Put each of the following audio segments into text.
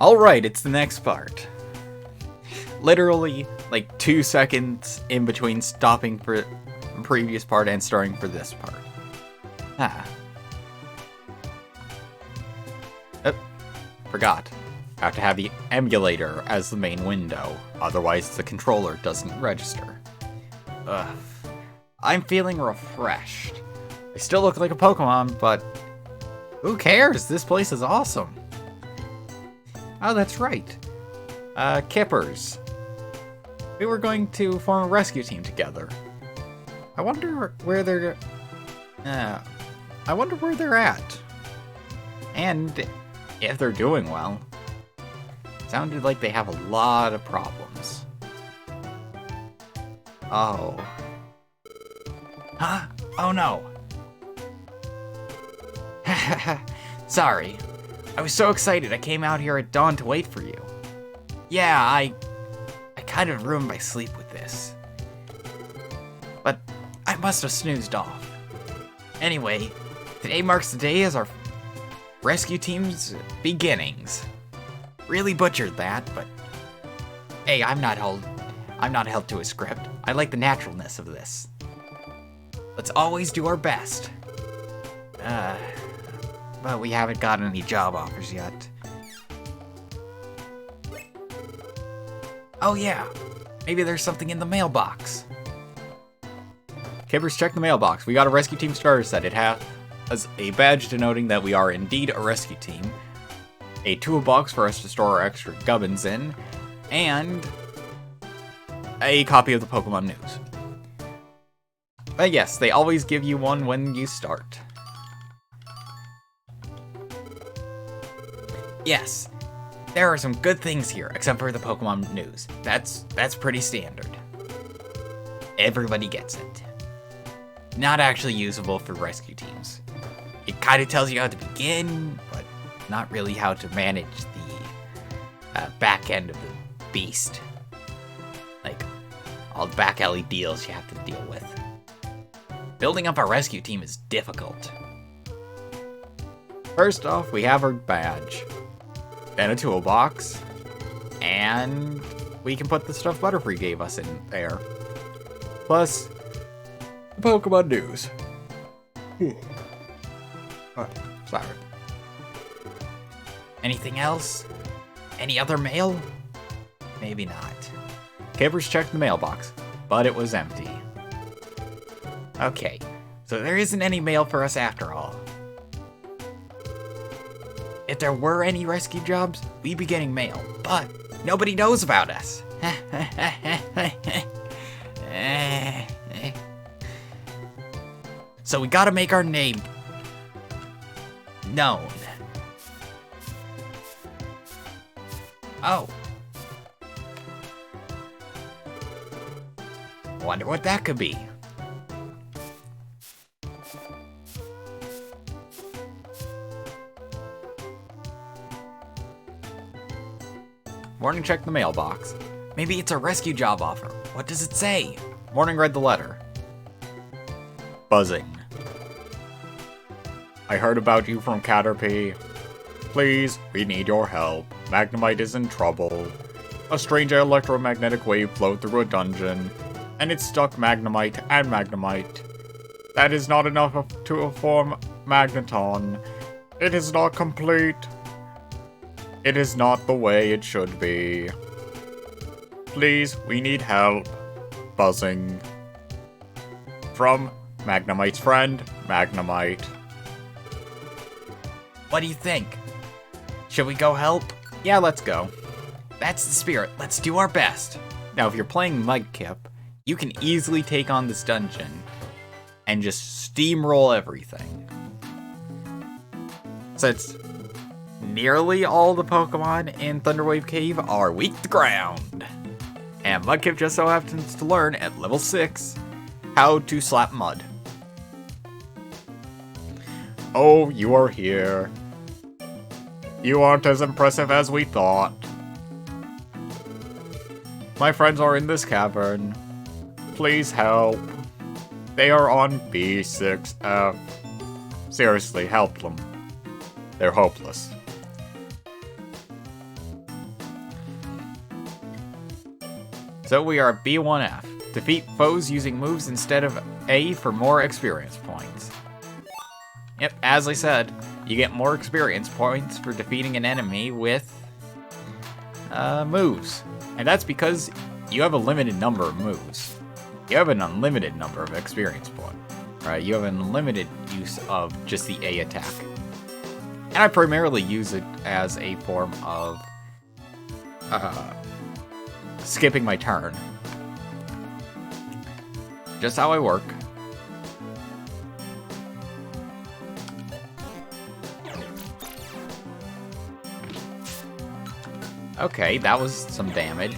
Alright, it's the next part. Literally, like 2 seconds in between stopping for the previous part and starting for this part. Oh, forgot. Have to have the emulator as the main window, otherwise the controller doesn't register. Ugh. I'm feeling refreshed. I still look like a Pokemon, but who cares? This place is awesome. Oh, that's right. Kippers. We were going to form a rescue team together. I wonder where they're at. And if they're doing well. Sounded like they have a lot of problems. Oh. Huh? Oh no. Sorry. I was so excited I came out here at dawn to wait for you. Yeah, I kind of ruined my sleep with this. But I must have snoozed off. Anyway, today marks the day as our rescue team's beginnings. Really butchered that, but hey, I'm not held to a script. I like the naturalness of this. Let's always do our best. But we haven't gotten any job offers yet. Oh yeah, maybe there's something in the mailbox. Kippers, check the mailbox. We got a rescue team starter set. It has a badge denoting that we are indeed a rescue team, a toolbox for us to store our extra gubbins in, and a copy of the Pokemon News. But yes, they always give you one when you start. Yes, there are some good things here, except for the Pokemon News. That's pretty standard. Everybody gets it. Not actually usable for rescue teams. It kind of tells you how to begin, but not really how to manage the back end of the beast. Like, all the back alley deals you have to deal with. Building up our rescue team is difficult. First off, we have our badge. Then a toolbox. And we can put the stuff Butterfree gave us in there. Plus, the Pokemon News. Sorry. Anything else? Any other mail? Maybe not. Kippers checked the mailbox, but it was empty. Okay, so there isn't any mail for us after all. If there were any rescue jobs, we'd be getting mail, but nobody knows about us. So we gotta make our name known. Oh. Wonder what that could be. Morning checked the mailbox. Maybe it's a rescue job offer. What does it say? Morning read the letter. Buzzing. I heard about you from Caterpie. Please, we need your help. Magnemite is in trouble. A strange electromagnetic wave flowed through a dungeon, and it stuck Magnemite and Magnemite. That is not enough to form Magneton. It is not complete. It is not the way it should be. Please, we need help. Buzzing. From Magnemite's friend, Magnemite. What do you think? Should we go help? Yeah, let's go. That's the spirit. Let's do our best. Now, if you're playing Mudkip, you can easily take on this dungeon and just steamroll everything. Since nearly all the Pokemon in Thunderwave Cave are weak to ground, and Mudkip just so happens to learn at level 6 how to slap mud. Oh, you are here. You aren't as impressive as we thought. My friends are in this cavern. Please help. They are on B6F. Seriously, help them. They're hopeless. So we are at B1F. Defeat foes using moves instead of A for more experience points. Yep, as I said, you get more experience points for defeating an enemy with moves. And that's because you have a limited number of moves. You have an unlimited number of experience points. Right? You have an unlimited use of just the A attack. And I primarily use it as a form of skipping my turn. Just how I work. Okay, that was some damage.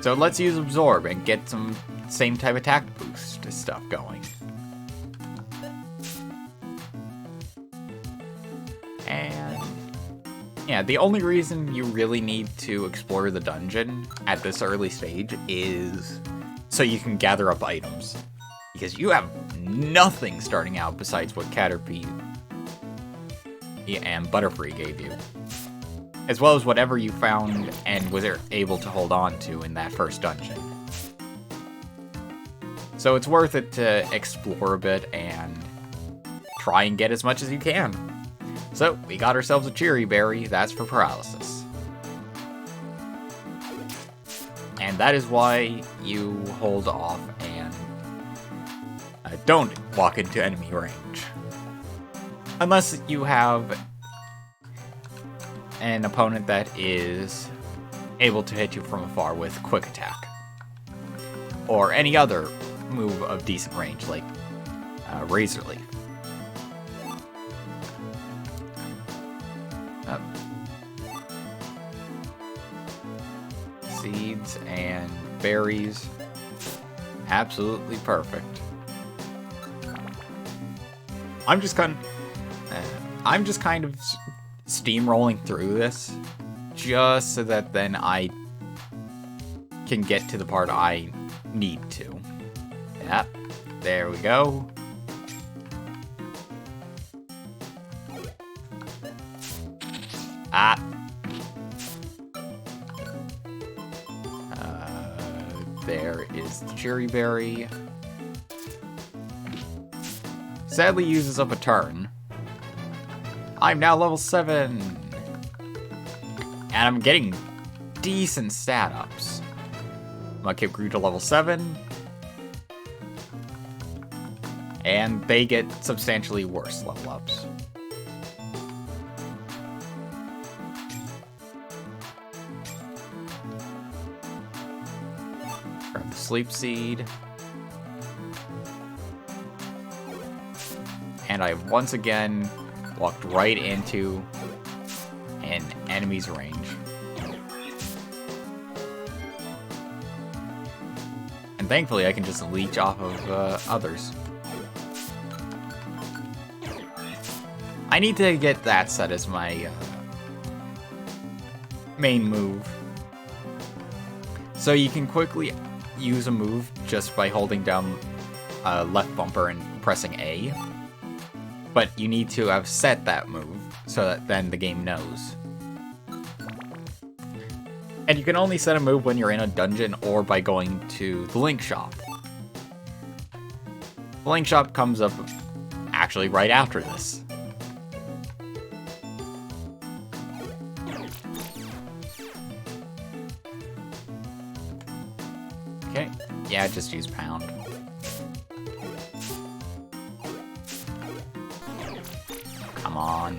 So let's use Absorb and get some same type attack boost stuff going. And yeah, the only reason you really need to explore the dungeon at this early stage is so you can gather up items. Because you have nothing starting out besides what Caterpie and Butterfree gave you. As well as whatever you found and was able to hold on to in that first dungeon. So it's worth it to explore a bit and try and get as much as you can. So, we got ourselves a Cheery Berry, that's for paralysis. And that is why you hold off and don't walk into enemy range. Unless you have an opponent that is able to hit you from afar with Quick Attack. Or any other move of decent range, like Razor Leaf. Seeds and berries. Absolutely perfect. I'm just kind of steamrolling through this just so that then I can get to the part I need to. Yep, there we go. There is the Cherry Berry. Sadly uses up a turn. I'm now level 7. And I'm getting decent stat ups. Mudkip grew to level 7. And they get substantially worse level ups. Grab the Sleep Seed. And I once again walked right into an enemy's range. And thankfully I can just leech off of others. I need to get that set as my main move. So you can quickly use a move just by holding down left bumper and pressing A. But you need to have set that move so that then the game knows. And you can only set a move when you're in a dungeon or by going to the Link Shop. The Link Shop comes up actually right after this. Okay, yeah, just use pound. Come on.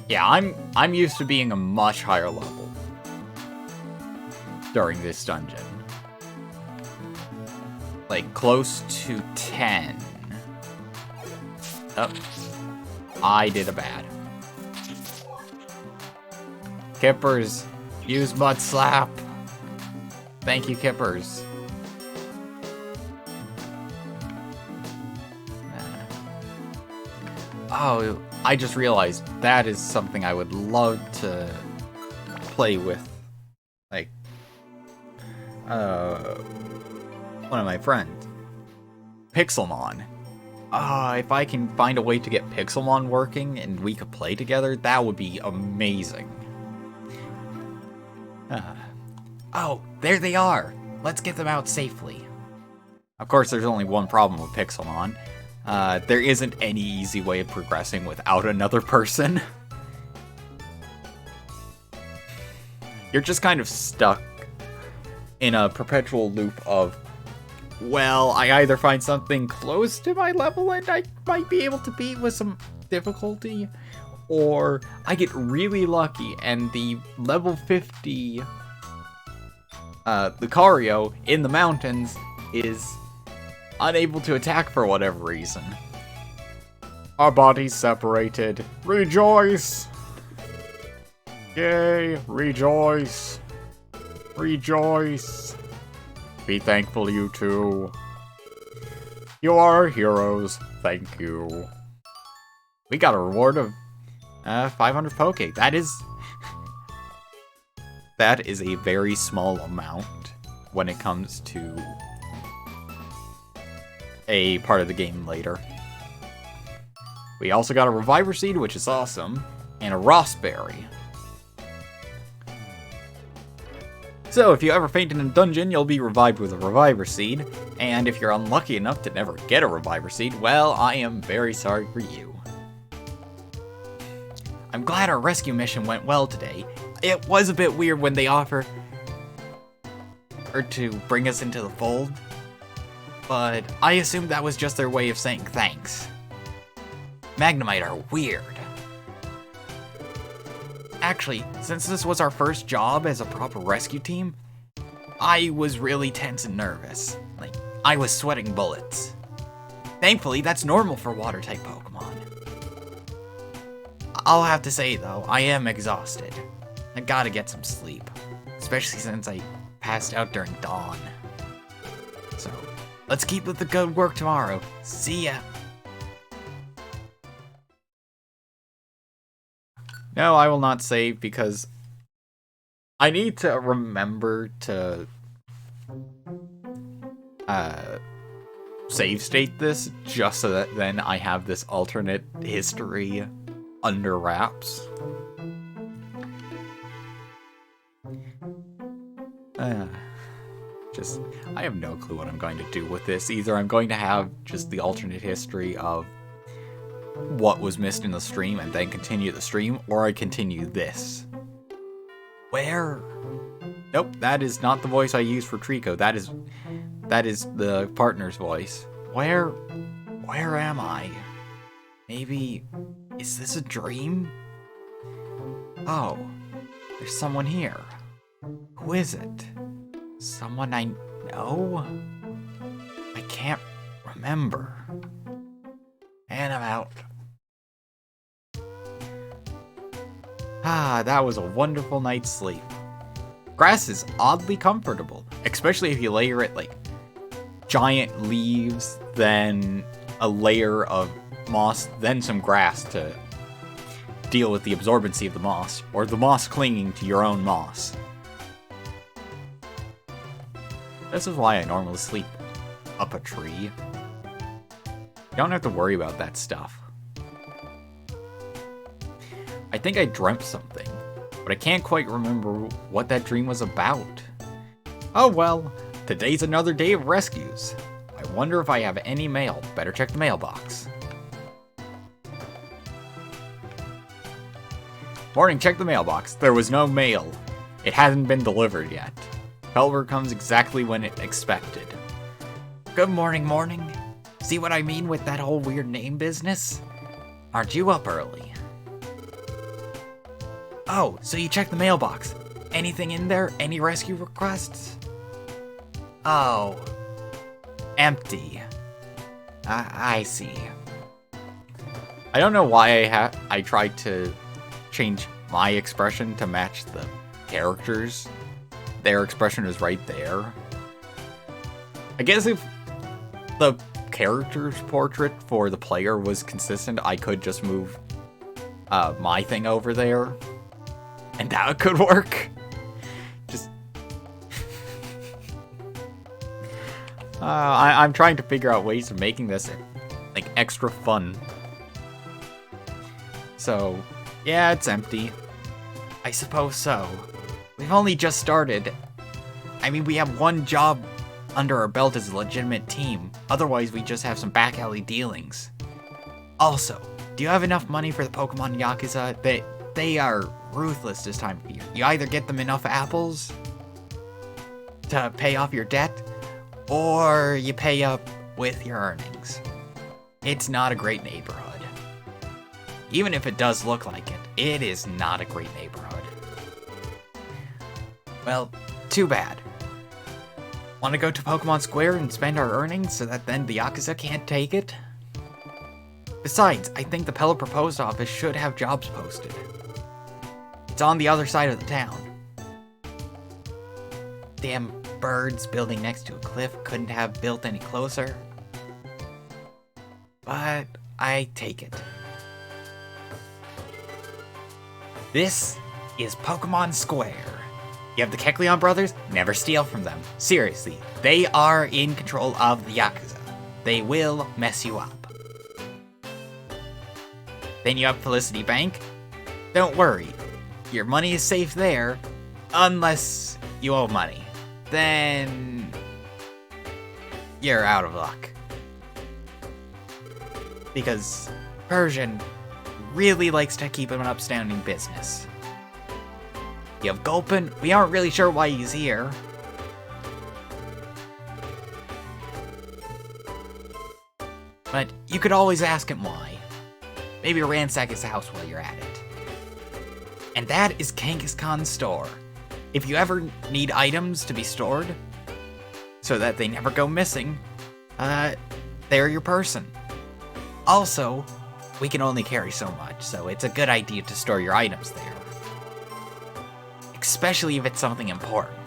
Yeah, I'm used to being a much higher level during this dungeon. Like close to 10. Oh, I did a bad. Kippers, use Mud Slap. Thank you, Kippers. Oh, I just realized that is something I would love to play with, like, one of my friends, Pixelmon. If I can find a way to get Pixelmon working and we could play together, that would be amazing. Oh, there they are! Let's get them out safely. Of course, there's only one problem with Pixelmon. There isn't any easy way of progressing without another person. You're just kind of stuck in a perpetual loop of, well, I either find something close to my level and I might be able to beat with some difficulty, or I get really lucky and the level 50 Lucario in the mountains is unable to attack for whatever reason. Our bodies separated. Rejoice! Yay! Rejoice! Rejoice! Be thankful, you two. You are our heroes. Thank you. We got a reward of 500 Poke. That is a very small amount when it comes to a part of the game later. We also got a Reviver Seed, which is awesome, and a Rossberry. So if you ever faint in a dungeon, you'll be revived with a Reviver Seed, and if you're unlucky enough to never get a Reviver Seed, well, I am very sorry for you. I'm glad our rescue mission went well today. It was a bit weird when they offered to bring us into the fold, but I assumed that was just their way of saying thanks. Magnemite are weird. Actually, since this was our first job as a proper rescue team, I was really tense and nervous. Like, I was sweating bullets. Thankfully, that's normal for water-type Pokemon. I'll have to say, though, I am exhausted. I gotta get some sleep, especially since I passed out during dawn. So, let's keep with the good work tomorrow. See ya! No, I will not save because I need to remember to save state this just so that then I have this alternate history under wraps. I have no clue what I'm going to do with this. Either I'm going to have just the alternate history of what was missed in the stream and then continue the stream, or I continue this. Where? Nope, that is not the voice I use for Trico. That is the partner's voice. Where am I? Maybe, is this a dream? Oh, there's someone here. Who is it? Someone I know? I can't remember. And I'm out. Ah, that was a wonderful night's sleep. Grass is oddly comfortable, especially if you layer it like giant leaves, then a layer of moss, then some grass to deal with the absorbency of the moss, or the moss clinging to your own moss. This is why I normally sleep up a tree. You don't have to worry about that stuff. I think I dreamt something, but I can't quite remember what that dream was about. Oh well, today's another day of rescues. I wonder if I have any mail. Better check the mailbox. Morning, check the mailbox. There was no mail. It hasn't been delivered yet. Pelver comes exactly when it expected. Good morning, morning. See what I mean with that whole weird name business? Aren't you up early? Oh, so you checked the mailbox. Anything in there? Any rescue requests? Oh. Empty. I see. I don't know why I tried to change my expression to match the characters. Their expression is right there. I guess if the character's portrait for the player was consistent, I could just move my thing over there, and that could work. Just I'm trying to figure out ways of making this like extra fun. So yeah, it's empty. I suppose so. We've we've only just started. I mean, we have one job under our belt as a legitimate team. Otherwise, we just have some back alley dealings. Also, do you have enough money for the Pokemon Yakuza? They are ruthless this time of year. You either get them enough apples to pay off your debt, or you pay up with your earnings. It's not a great neighborhood. Even if it does look like it, it is not a great neighborhood. Well, too bad. Want to go to Pokemon Square and spend our earnings so that then the Yakuza can't take it? Besides, I think the Pelipper post office should have jobs posted. It's on the other side of the town. Damn birds building next to a cliff couldn't have built any closer. But I take it. This is Pokemon Square. You have the Kecleon brothers? Never steal from them. Seriously, they are in control of the Yakuza. They will mess you up. Then you have Felicity Bank. Don't worry, your money is safe there, unless you owe money. Then you're out of luck. Because Persian really likes to keep an upstanding business. You have Gulpin. We aren't really sure why he's here. But you could always ask him why. Maybe ransack his house while you're at it. And that is Kangaskhan's store. If you ever need items to be stored, so that they never go missing, they're your person. Also, we can only carry so much, so it's a good idea to store your items there. Especially if it's something important.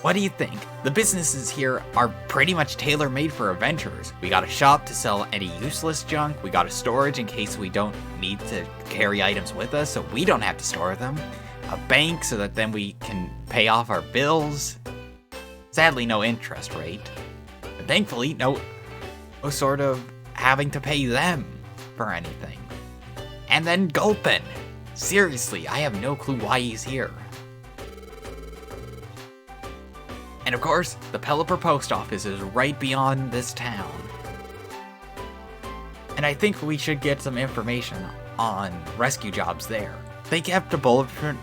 What do you think? The businesses here are pretty much tailor-made for adventurers. We got a shop to sell any useless junk. We got a storage in case we don't need to carry items with us, so we don't have to store them. A bank so that then we can pay off our bills. Sadly, no interest rate. But thankfully, no sort of having to pay them for anything. And then Gulpin. Seriously, I have no clue why he's here. And of course, the Pelipper post office is right beyond this town. And I think we should get some information on rescue jobs there. They kept a bulletin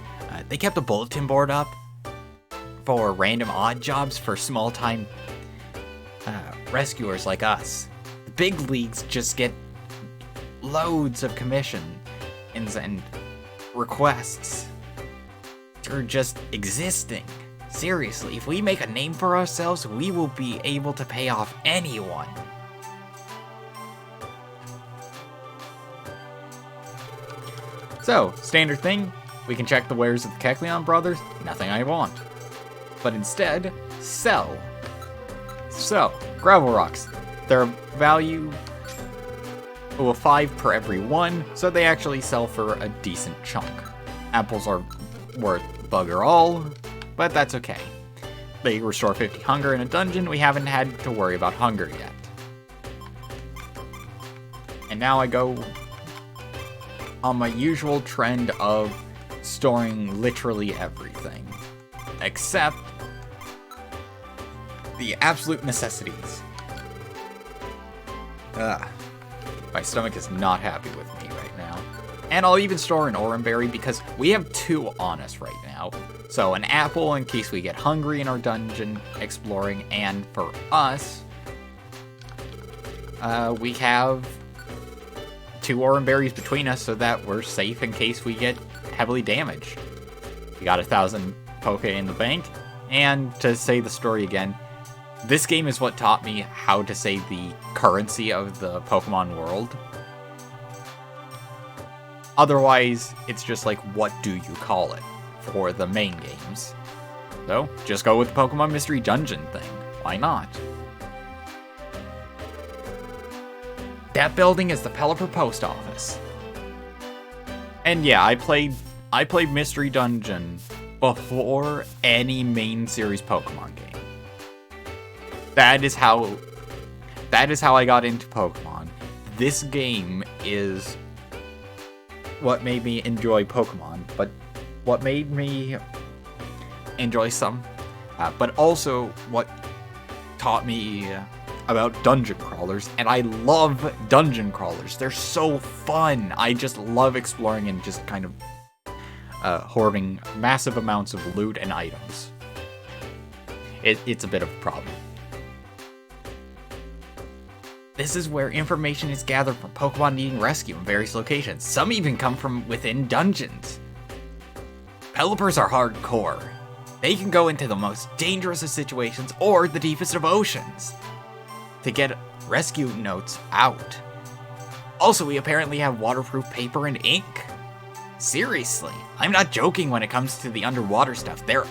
board up for random odd jobs for small-time rescuers like us. The big leagues just get loads of commissions and requests for just existing. Seriously, if we make a name for ourselves, we will be able to pay off anyone. So, standard thing, we can check the wares of the Kecleon brothers, nothing I want. But instead, sell. So, gravel rocks, their value of 5 per every one, so they actually sell for a decent chunk. Apples are worth bugger all, but that's okay. They restore 50 hunger in a dungeon. We haven't had to worry about hunger yet. And now I go on my usual trend of storing literally everything, except the absolute necessities. My stomach is not happy with me right now. And I'll even store an Oranberry because we have 2 on us right now. So an apple in case we get hungry in our dungeon exploring, and for us, we have 2 Oranberries between us so that we're safe in case we get heavily damaged. We got 1,000 Poke in the bank, and to say the story again, this game is what taught me how to say the currency of the Pokemon world. Otherwise, it's just like, what do you call it for the main games? So, just go with the Pokemon Mystery Dungeon thing. Why not? That building is the Pelipper Post Office. And yeah, I played Mystery Dungeon before any main series Pokemon game. That is how I got into Pokemon. This game is what made me enjoy Pokemon, but what made me enjoy some, but also what taught me about dungeon crawlers, and I love dungeon crawlers. They're so fun. I just love exploring and just kind of hoarding massive amounts of loot and items. It's a bit of a problem. This is where information is gathered from Pokemon needing rescue in various locations. Some even come from within dungeons. Pelipers are hardcore. They can go into the most dangerous of situations or the deepest of oceans to get rescue notes out. Also, we apparently have waterproof paper and ink. Seriously, I'm not joking when it comes to the underwater stuff. There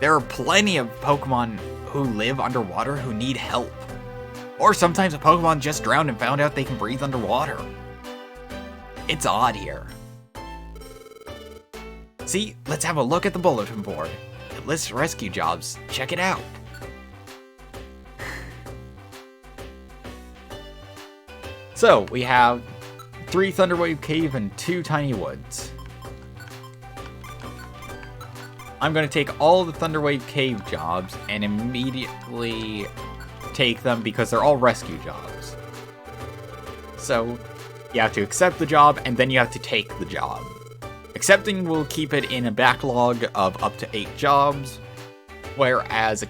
are plenty of Pokemon who live underwater who need help. Or sometimes a Pokemon just drowned and found out they can breathe underwater. It's odd here. See, let's have a look at the bulletin board. It lists rescue jobs. Check it out. So, we have 3 Thunderwave Cave and 2 Tiny Woods. I'm going to take all the Thunderwave Cave jobs and immediately take them because they're all rescue jobs. So, you have to accept the job and then you have to take the job. Accepting will keep it in a backlog of up to 8 jobs, whereas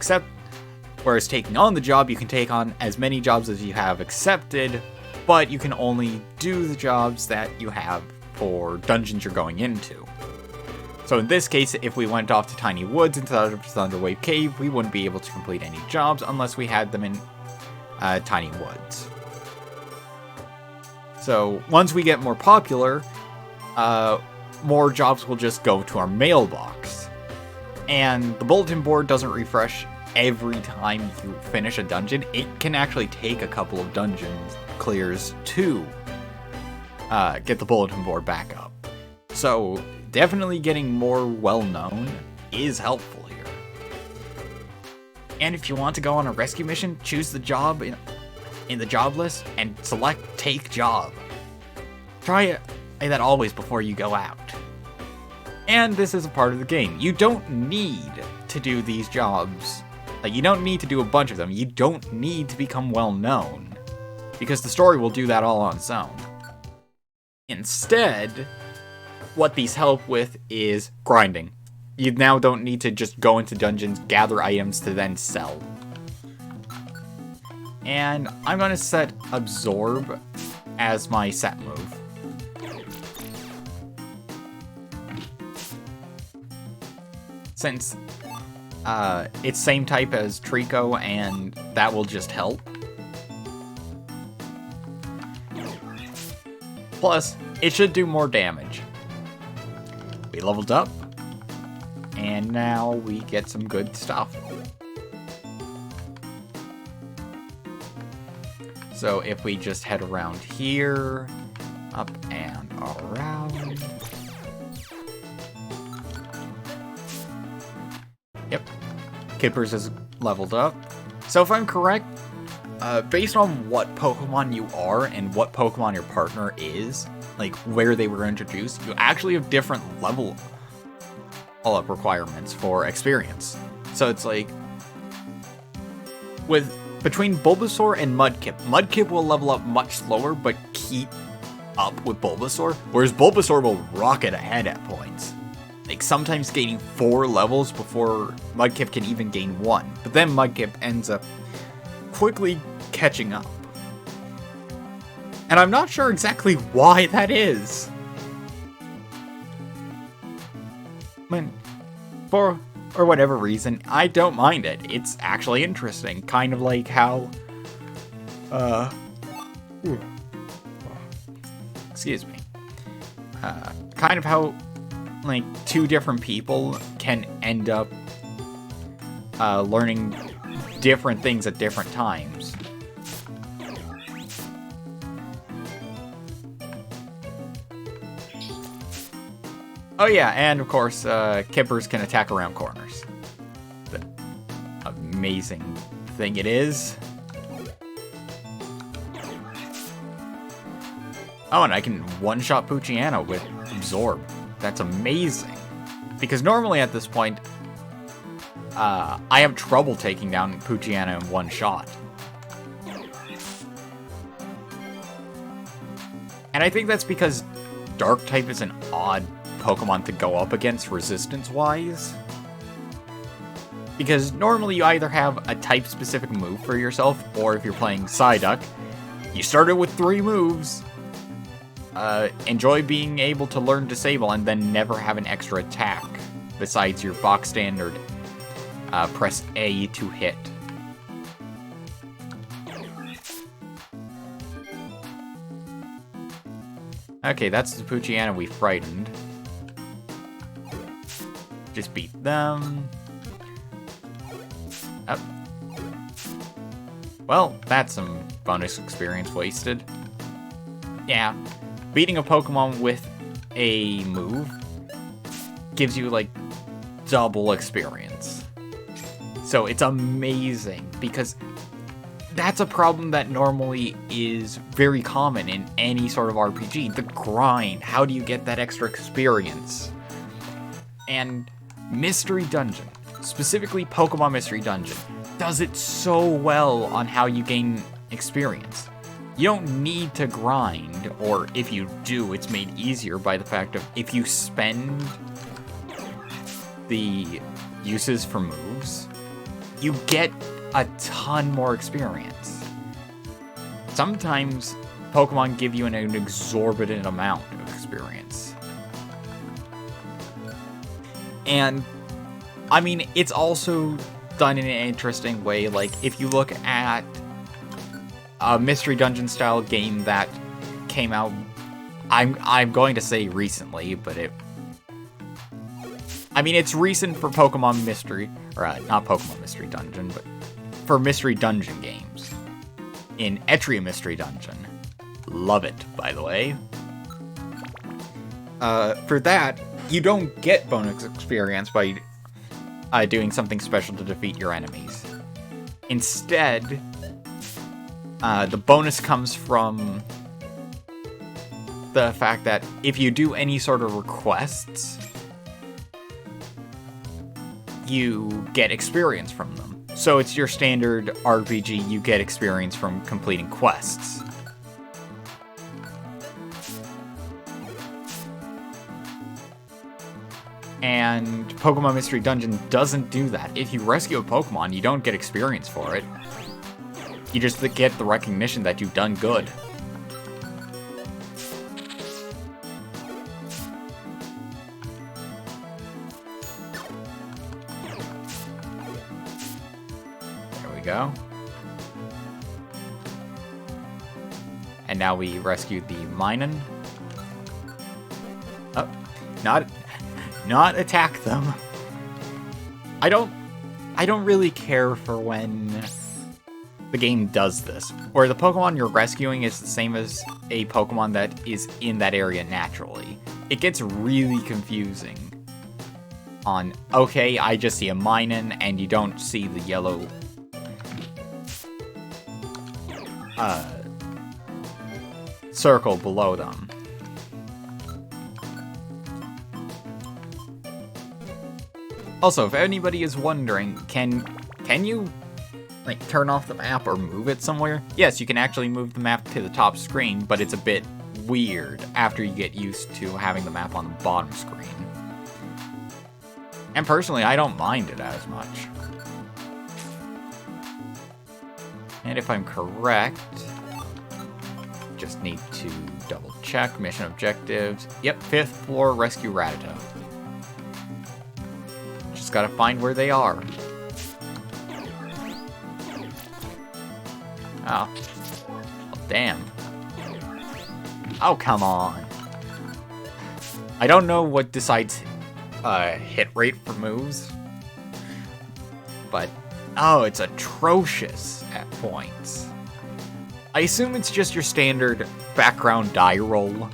taking on the job, you can take on as many jobs as you have accepted, but you can only do the jobs that you have for dungeons you're going into. So in this case, if we went off to Tiny Woods instead of Thunderwave Cave, we wouldn't be able to complete any jobs unless we had them in Tiny Woods. So once we get more popular, more jobs will just go to our mailbox. And the bulletin board doesn't refresh every time you finish a dungeon. It can actually take a couple of dungeon clears to get the bulletin board back up. So definitely getting more well-known is helpful here. And if you want to go on a rescue mission, choose the job in the job list and select Take Job. Try that always before you go out. And this is a part of the game. You don't need to do these jobs. Like, you don't need to do a bunch of them. You don't need to become well-known, because the story will do that all on its own. Instead, what these help with is grinding. You now don't need to just go into dungeons, gather items to then sell. And I'm going to set Absorb as my set move. Since it's same type as Trico, and that will just help. Plus, it should do more damage. We leveled up, and now we get some good stuff. So if we just head around here, up and around. Yep, Kippers is leveled up. So if I'm correct, based on what Pokemon you are and what Pokemon your partner is, like where they were introduced, you actually have different level up requirements for experience. So it's like between Bulbasaur and Mudkip will level up much slower but keep up with Bulbasaur, whereas Bulbasaur will rocket ahead at points. Like sometimes gaining 4 levels before Mudkip can even gain 1. But then Mudkip ends up quickly catching up. And I'm not sure exactly why that is. But for or whatever reason, I don't mind it. It's actually interesting. Kind of like how excuse me. Kind of how like 2 different people can end up learning different things at different times. Oh yeah, and of course, Kippers can attack around corners. The amazing thing it is. Oh, and I can one-shot Poochyena with Absorb. That's amazing. Because normally at this point, I have trouble taking down Poochyena in one shot. And I think that's because Dark-type is an odd Pokemon to go up against resistance-wise. Because normally you either have a type-specific move for yourself, or if you're playing Psyduck, you started with 3 moves. Enjoy being able to learn Disable and then never have an extra attack, besides your box standard press A to hit. Okay, that's the Poochyena we frightened. Just beat them. Oh. Well, that's some bonus experience wasted. Yeah, beating a Pokemon with a move gives you, like, double experience. So it's amazing, because that's a problem that normally is very common in any sort of RPG. The grind. How do you get that extra experience? And Mystery Dungeon, specifically Pokemon Mystery Dungeon, does it so well on how you gain experience. You don't need to grind, or if you do, it's made easier by the fact of if you spend the uses for moves, you get a ton more experience. Sometimes Pokemon give you an exorbitant amount of experience. And, I mean, it's also done in an interesting way. Like, if you look at a Mystery Dungeon style game that came out, I'm going to say recently, but it's recent for Pokemon Mystery, or not Pokemon Mystery Dungeon, but for Mystery Dungeon games. In Etria Mystery Dungeon. Love it, by the way. For that, you don't get bonus experience by doing something special to defeat your enemies. Instead, the bonus comes from the fact that if you do any sort of requests, you get experience from them. So it's your standard RPG, you get experience from completing quests. And Pokemon Mystery Dungeon doesn't do that. If you rescue a Pokemon, you don't get experience for it. You just get the recognition that you've done good. There we go. And now we rescued the Minun. Oh, not attack them. I don't really care for when the game does this, where the Pokemon you're rescuing is the same as a Pokemon that is in that area naturally. It gets really confusing on, okay, I just see a Minun, and you don't see the yellow circle below them. Also, if anybody is wondering, can you like turn off the map or move it somewhere? Yes, you can actually move the map to the top screen, but it's a bit weird after you get used to having the map on the bottom screen. And personally, I don't mind it as much. And if I'm correct, just need to double check mission objectives. Yep, 5th floor, rescue Rattata. Just gotta find where they are. Oh. Well, damn. Oh, come on. I don't know what decides hit rate for moves, but oh, it's atrocious at points. I assume it's just your standard background die roll,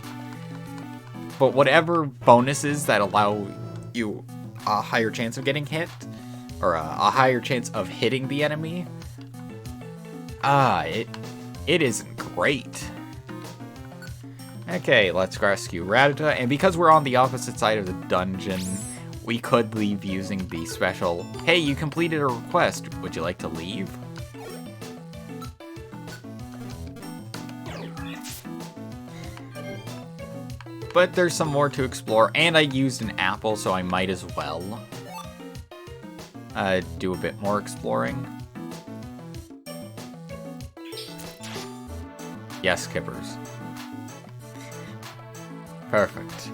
but whatever bonuses that allow you a higher chance of getting hit, or a higher chance of hitting the enemy, it isn't great. Okay, let's rescue Rattata, and because we're on the opposite side of the dungeon, we could leave using the special, hey, you completed a request, would you like to leave? But there's some more to explore, and I used an apple, so I might as well do a bit more exploring. Yes, Kippers. Perfect.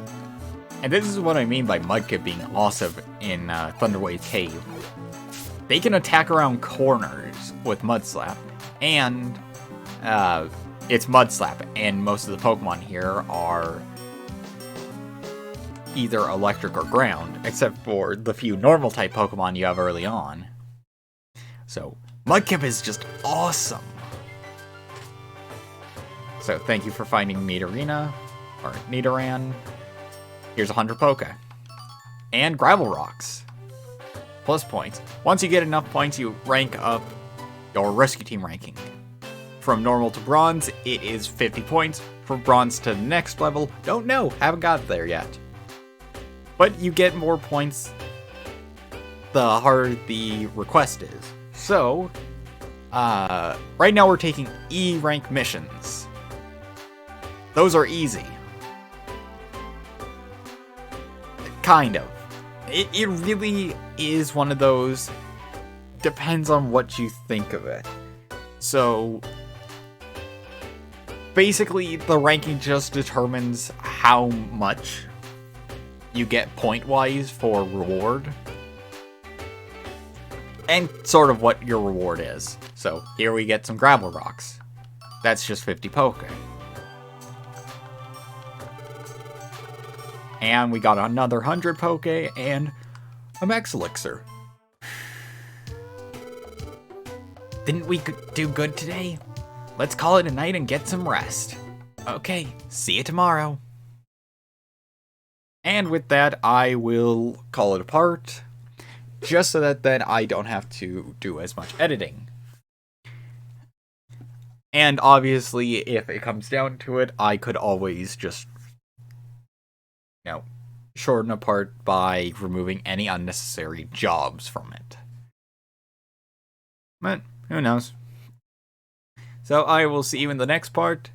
And this is what I mean by Mudkip being awesome in Thunderwave Cave. They can attack around corners with Mud Slap, and it's Mud Slap, and most of the Pokemon here are either electric or ground, except for the few normal type Pokemon you have early on. So, Mudkip is just awesome. So, thank you for finding Nidorina, or Nidoran. Here's 100 Poke. And Gravel Rocks. Plus points. Once you get enough points, you rank up your rescue team ranking. From normal to bronze, it is 50 points. From bronze to the next level, don't know, haven't got there yet. But you get more points the harder the request is. So, right now we're taking E rank missions. Those are easy. Kind of. It really is one of those, depends on what you think of it. So, basically the ranking just determines how much you get point-wise for reward, and sort of what your reward is. So here we get some Gravel Rocks. That's just 50 Poke. And we got another 100 Poke and a Max Elixir. Didn't we do good today? Let's call it a night and get some rest. Okay, see you tomorrow. And with that, I will call it apart, just so that then I don't have to do as much editing. And obviously, if it comes down to it, I could always just, shorten apart by removing any unnecessary jobs from it. But, who knows? So I will see you in the next part.